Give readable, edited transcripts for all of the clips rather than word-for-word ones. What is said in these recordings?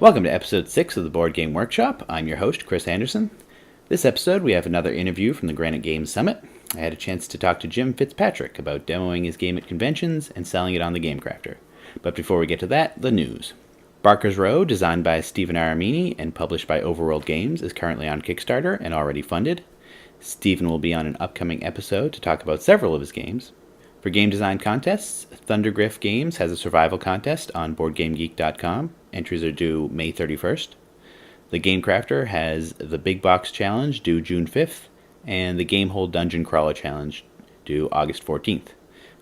Welcome to episode 6 of the Board Game Workshop. I'm your host, Chris Anderson. This episode, we have another interview from the Granite Games Summit. I had a chance to talk to Jim Fitzpatrick about demoing his game at conventions and selling it on the GameCrafter. But before we get to that, the news. Barker's Row, designed by Stephen Aramini and published by Overworld Games, is currently on Kickstarter and already funded. Stephen will be on an upcoming episode to talk about several of his games. For game design contests, ThunderGryph Games has a survival contest on BoardGameGeek.com. Entries are due May 31st. The GameCrafter has the Big Box Challenge due June 5th, and the Gamehole Dungeon Crawler Challenge due August 14th.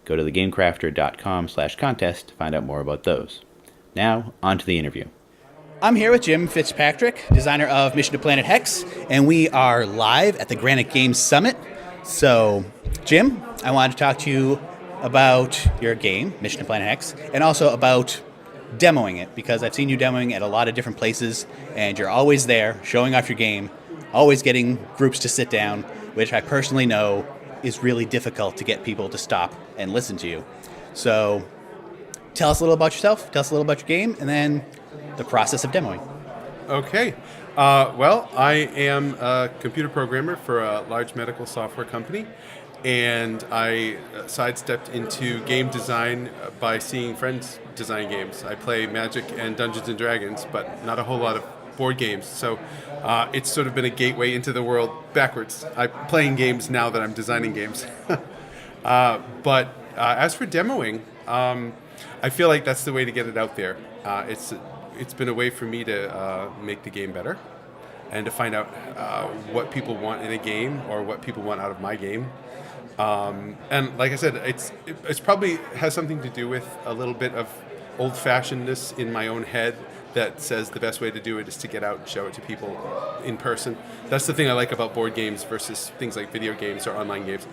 Go to thegamecrafter.com/contest to find out more about those. Now, on to the interview. I'm here with Jim Fitzpatrick, designer of Mission to Planet Hex, and we are live at the Granite Games Summit. So, Jim, I wanted to talk to you about your game, Mission to Planet Hex, and also about demoing it, because I've seen you demoing at a lot of different places, and you're always there, showing off your game, always getting groups to sit down, which I personally know is really difficult to get people to stop and listen to you. So, tell us a little about yourself, tell us a little about your game, and then the process of demoing. Okay. Well, I am a computer programmer for a large medical software company, and I sidestepped into game design by seeing friends design games. I play Magic and Dungeons and Dragons, but not a whole lot of board games. So it's sort of been a gateway into the world backwards. I'm playing games now that I'm designing games. But as for demoing, I feel like that's the way to get it out there. It's been a way for me to make the game better and to find out what people want in a game or what people want out of my game. And like I said, it's probably has something to do with a little bit of old-fashionedness in my own head that says the best way to do it is to get out and show it to people in person. That's the thing I like about board games versus things like video games or online games.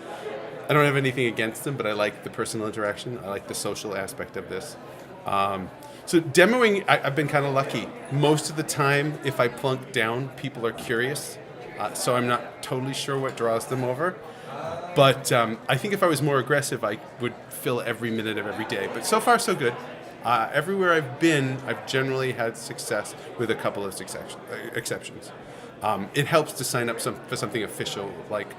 I don't have anything against them, but I like the personal interaction. I like the social aspect of this. So demoing, I've been kind of lucky. Most of the time, if I plunk down, people are curious. So I'm not totally sure what draws them over. But I think if I was more aggressive, I would fill every minute of every day. But so far, so good. Everywhere I've been, I've generally had success with a couple of exceptions. It helps to sign up for something official, like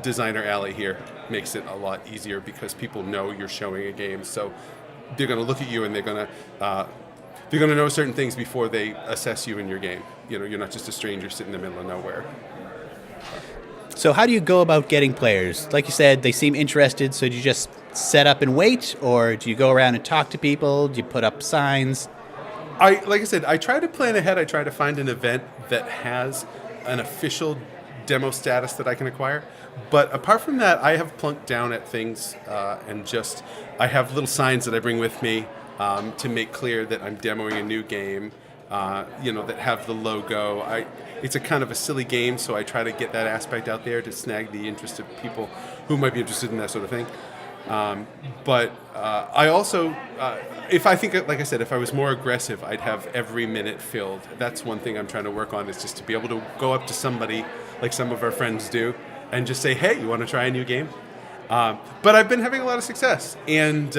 Designer Alley here makes it a lot easier because people know you're showing a game. So they're going to look at you and they're going to know certain things before they assess you in your game. You know, you're not just a stranger sitting in the middle of nowhere. So how do you go about getting players? Like you said, they seem interested, so do you just set up and wait, or do you go around and talk to people? Do you put up signs? Like I said, I try to plan ahead. I try to find an event that has an official demo status that I can acquire. But apart from that, I have plunked down at things and just, I have little signs that I bring with me to make clear that I'm demoing a new game, that have the logo. It's a kind of a silly game, so I try to get that aspect out there to snag the interest of people who might be interested in that sort of thing. But I also, if I was more aggressive, I'd have every minute filled. That's one thing I'm trying to work on, is just to be able to go up to somebody, like some of our friends do, and just say, hey, you want to try a new game? But I've been having a lot of success. And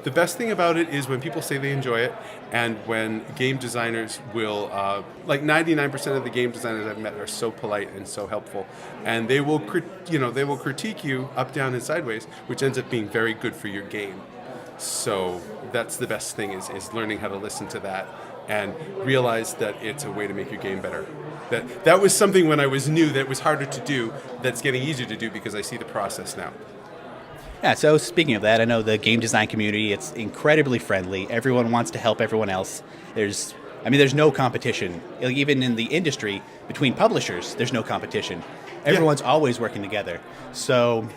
the best thing about it is when people say they enjoy it, and when game designers will, 99% of the game designers I've met are so polite and so helpful, and they will critique you up, down, and sideways, which ends up being very good for your game. So that's the best thing is learning how to listen to that and realize that it's a way to make your game better. That was something when I was new that was harder to do, that's getting easier to do because I see the process now. Yeah, so speaking of that, I know the game design community, it's incredibly friendly. Everyone wants to help everyone else. There's no competition. Even in the industry, between publishers, there's no competition. Everyone's always working together. So,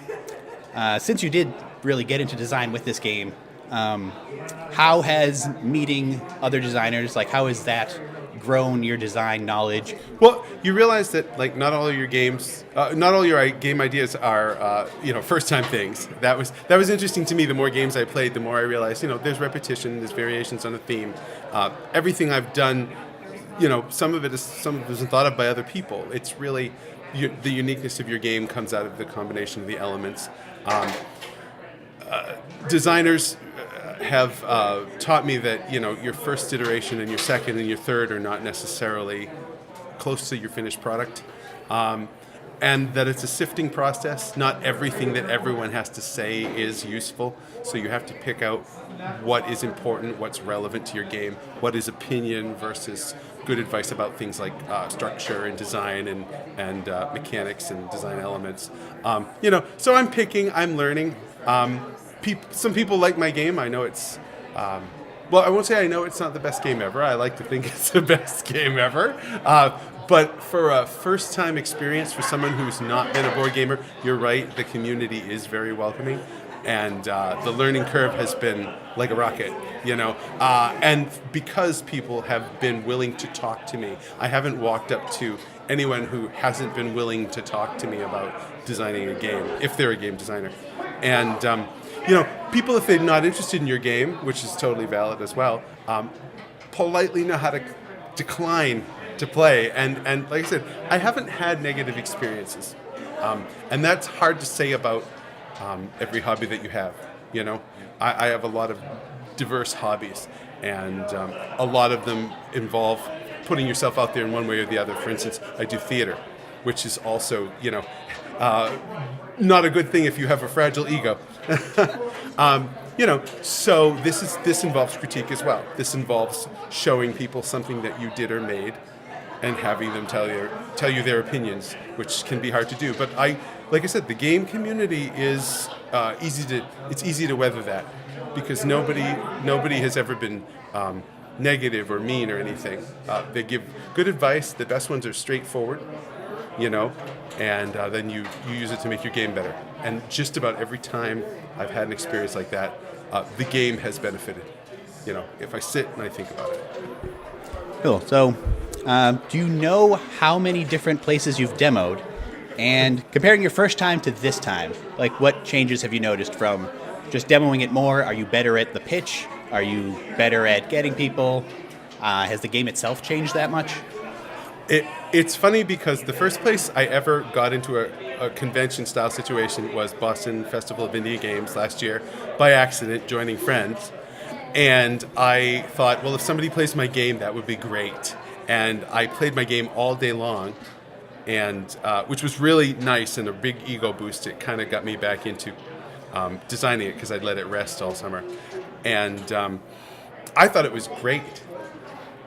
since you did really get into design with this game, how has meeting other designers, how has that grown your design knowledge? Well, you realize that not all your game ideas are first-time things. That was interesting to me. The more games I played, the more I realized there's repetition, there's variations on a theme. Everything I've done, some of it isn't thought of by other people. It's really the uniqueness of your game comes out of the combination of the elements. Designers have taught me that your first iteration and your second and your third are not necessarily close to your finished product, and that it's a sifting process. Not everything that everyone has to say is useful, so you have to pick out what is important, what's relevant to your game, what is opinion versus good advice about things like structure and design and mechanics and design elements. So I'm learning. Some people like my game. I know it's, I won't say I know it's not the best game ever. I like to think it's the best game ever. But for a first-time experience, for someone who's not been a board gamer, you're right, the community is very welcoming. And the learning curve has been like a rocket, and because people have been willing to talk to me, I haven't walked up to anyone who hasn't been willing to talk to me about designing a game, if they're a game designer. And, people, if they're not interested in your game, which is totally valid as well, politely know how to decline to play. And like I said, I haven't had negative experiences. And that's hard to say about every hobby that you have. I have a lot of diverse hobbies, and a lot of them involve putting yourself out there in one way or the other. For instance, I do theater, which is also, not a good thing if you have a fragile ego. So this involves critique as well. This involves showing people something that you did or made, and having them tell you their opinions, which can be hard to do. But like I said, the game community is easy to weather that, because nobody has ever been negative or mean or anything. They give good advice. The best ones are straightforward, and then you use it to make your game better. And just about every time I've had an experience like that, the game has benefited. If I sit and I think about it. Cool. So, do you know how many different places you've demoed? And comparing your first time to this time, like what changes have you noticed from just demoing it more? Are you better at the pitch? Are you better at getting people? Has the game itself changed that much? It's funny because the first place I ever got into a convention-style situation was Boston Festival of Indie Games last year, by accident, joining friends. And I thought, well, if somebody plays my game, that would be great. And I played my game all day long, and which was really nice and a big ego boost. It kind of got me back into designing it, because I'd let it rest all summer. And I thought it was great.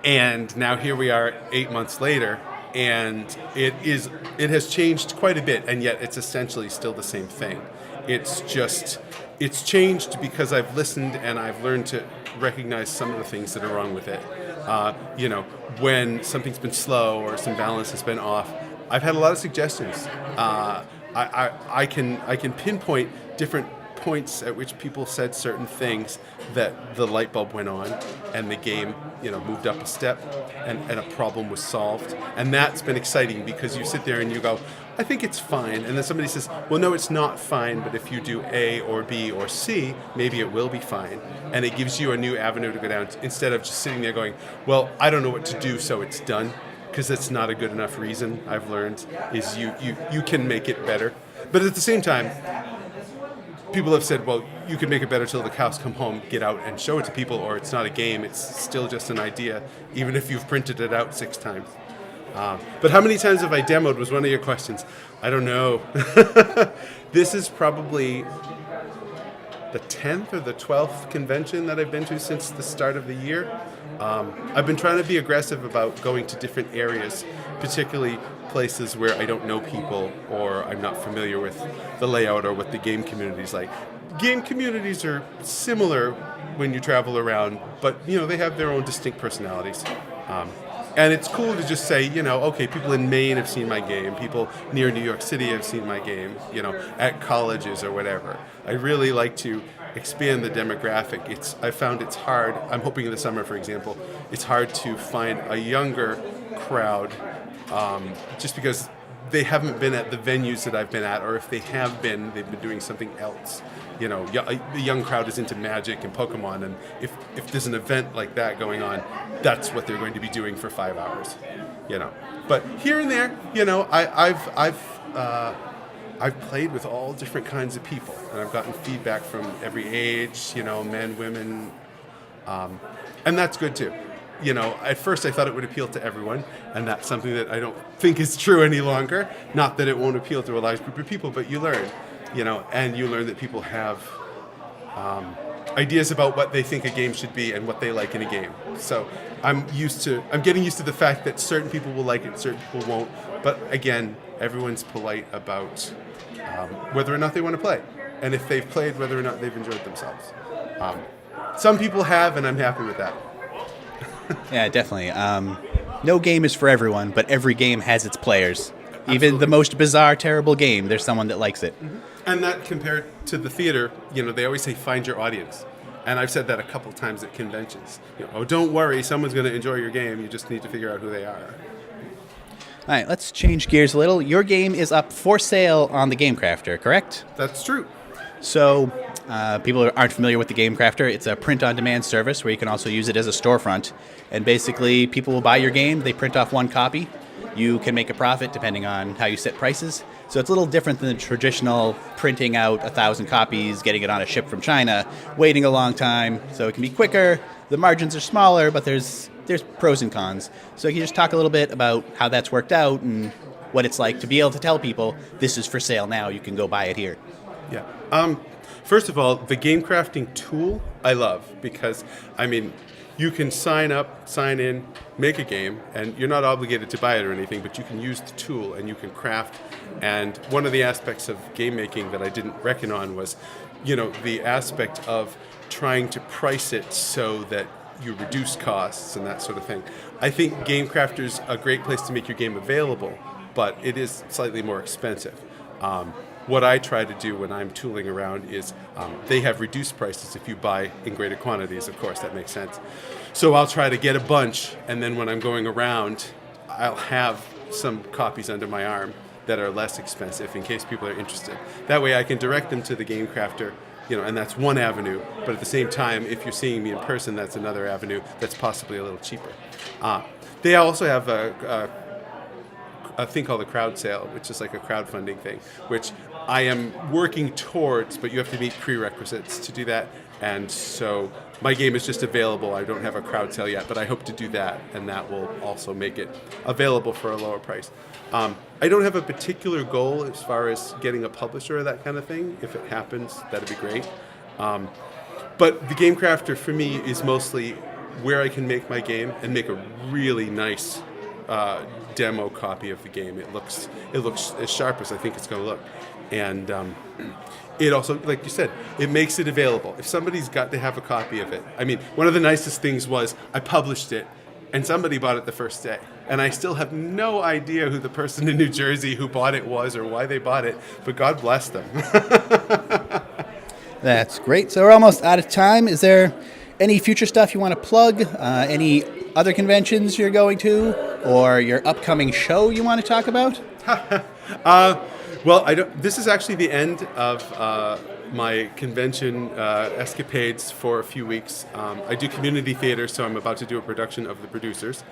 And now here we are 8 months later, and it has changed quite a bit, and yet it's essentially still the same thing. It's changed because I've listened and I've learned to recognize some of the things that are wrong with it. When something's been slow or some balance has been off, I've had a lot of suggestions. I can pinpoint different points at which people said certain things that the light bulb went on and the game moved up a step and a problem was solved. And that's been exciting, because you sit there and you go, I think it's fine. And then somebody says, well, no, it's not fine, but if you do A or B or C, maybe it will be fine. And it gives you a new avenue to go down, instead of just sitting there going, well, I don't know what to do, so it's done. Because that's not a good enough reason, I've learned, is you can make it better. But at the same time, people have said, well, you can make it better till the cows come home, get out and show it to people, or it's not a game, it's still just an idea, even if you've printed it out 6 times. But how many times have I demoed was one of your questions. I don't know. This is probably the 10th or the 12th convention that I've been to since the start of the year. I've been trying to be aggressive about going to different areas, particularly places where I don't know people or I'm not familiar with the layout or what the game community is like. Game communities are similar when you travel around, but they have their own distinct personalities. And it's cool to just say, okay, people in Maine have seen my game, people near New York City have seen my game, at colleges or whatever. I really like to expand the demographic. I found it's hard. I'm hoping in the summer, for example, it's hard to find a younger crowd, just because they haven't been at the venues that I've been at, or if they have been, they've been doing something else. The young crowd is into Magic and Pokemon, and if there's an event like that going on, that's what they're going to be doing for 5 hours. But here and there, I've I've played with all different kinds of people, and I've gotten feedback from every age, men, women, and that's good too. At first I thought it would appeal to everyone, and that's something that I don't think is true any longer. Not that it won't appeal to a large group of people, but you learn, and you learn that people have ideas about what they think a game should be and what they like in a game. So I'm getting used to the fact that certain people will like it, certain people won't. But again, everyone's polite about whether or not they want to play, and if they've played, whether or not they've enjoyed themselves. Some people have, and I'm happy with that. Yeah, definitely. No game is for everyone, but every game has its players. Even Absolutely. the most bizarre, terrible game, there's someone that likes it. Mm-hmm. And that compared to the theater, they always say find your audience. And I've said that a couple times at conventions. Don't worry, someone's going to enjoy your game. You just need to figure out who they are. All right, let's change gears a little. Your game is up for sale on the Game Crafter, correct? That's true. So, people who aren't familiar with the Game Crafter, it's a print-on-demand service where you can also use it as a storefront. And basically, people will buy your game, they print off one copy. You can make a profit depending on how you set prices. So it's a little different than the traditional printing out 1,000 copies, getting it on a ship from China, waiting a long time. So it can be quicker, the margins are smaller, but there's pros and cons. So can you just talk a little bit about how that's worked out and what it's like to be able to tell people, this is for sale now, you can go buy it here? Yeah. First of all, the game crafting tool I love because, you can sign up, sign in, make a game, and you're not obligated to buy it or anything, but you can use the tool and you can craft. And one of the aspects of game making that I didn't reckon on was, the aspect of trying to price it so that you reduce costs and that sort of thing. I think Game Crafter's a great place to make your game available, but it is slightly more expensive. What I try to do when I'm tooling around is they have reduced prices if you buy in greater quantities, of course, that makes sense. So I'll try to get a bunch, and then when I'm going around, I'll have some copies under my arm that are less expensive in case people are interested. That way I can direct them to the Game Crafter, and that's one avenue. But at the same time, if you're seeing me in person, that's another avenue that's possibly a little cheaper. They also have a thing called a crowd sale, which is like a crowdfunding thing, which I am working towards, but you have to meet prerequisites to do that. And so my game is just available. I don't have a crowd sale yet, but I hope to do that, and that will also make it available for a lower price. I don't have a particular goal as far as getting a publisher or that kind of thing. If it happens, that'd be great. But the Game Crafter for me is mostly where I can make my game and make a really nice demo copy of the game. It looks as sharp as I think it's going to look, and it also, like you said, it makes it available. If somebody's got to have a copy of it, one of the nicest things was I published it, and somebody bought it the first day, and I still have no idea who the person in New Jersey who bought it was or why they bought it, but God bless them. That's great. So we're almost out of time. Is there any future stuff you want to plug? Any other conventions you're going to, or your upcoming show you want to talk about? Well, this is actually the end of my convention escapades for a few weeks. I do community theater, so I'm about to do a production of The Producers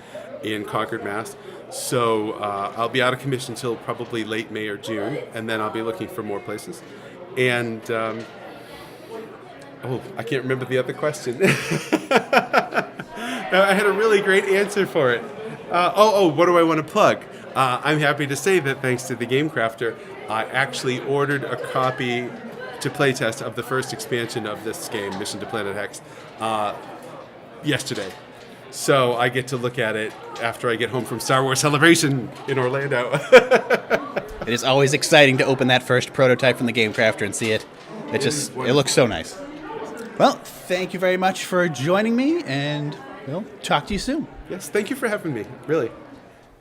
in Concord, Mass. So I'll be out of commission until probably late May or June, and then I'll be looking for more places. And I can't remember the other question. I had a really great answer for it. What do I want to plug? I'm happy to say that thanks to the Game Crafter, I actually ordered a copy to playtest of the first expansion of this game, Mission to Planet Hex, yesterday. So I get to look at it after I get home from Star Wars Celebration in Orlando. It is always exciting to open that first prototype from the Game Crafter and see it. It looks so nice. Well, thank you very much for joining me, and we'll talk to you soon. Yes, thank you for having me, really.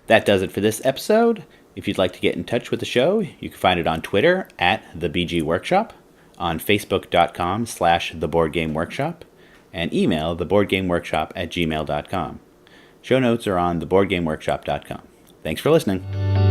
That does it for this episode. If you'd like to get in touch with the show, you can find it on Twitter at @TheBGWorkshop, on Facebook.com/TheBoardGameWorkshop, and email theboardgameworkshop@gmail.com. Show notes are on theboardgameworkshop.com. Thanks for listening.